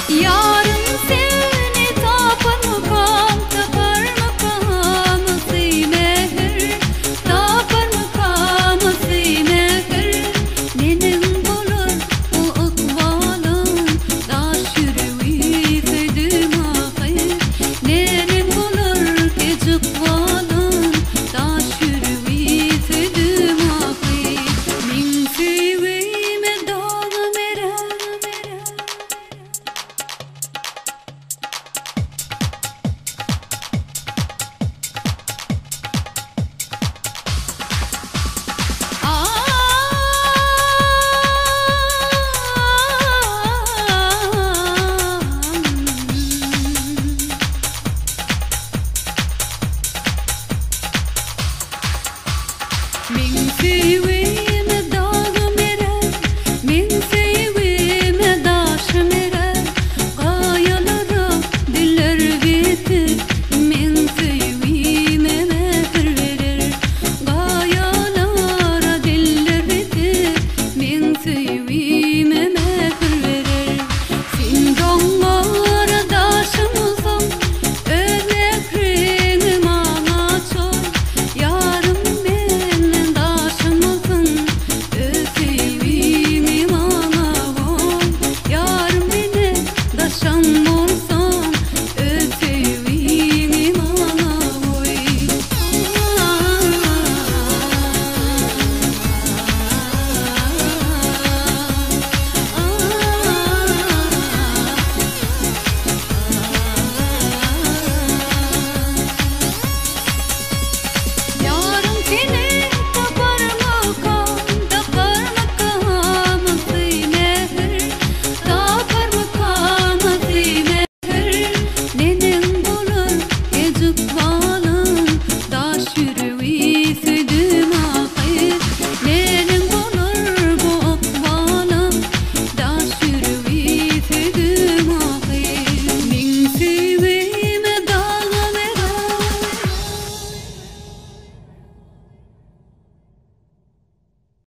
Yarın seni tapar makam, tapar makam mehir, tapar makam mehir. Nenem bulur bu akvalın, daş yürüyü fedim ahir. Nenem bulur gecik valın, daş yürüyü fedim ahir. Min sevime dağı mera. Min sevime dağı mera, min sevime daş mera. Gayalara diller bitir, min sevime mehir verir. Gayalara diller bitir, min sevime mehir verir. Sin dağlara daşımızam, ömekrini mana çoy. Yarım benim daşımızın, sevimi mana voy. Yarım beni daşan olsa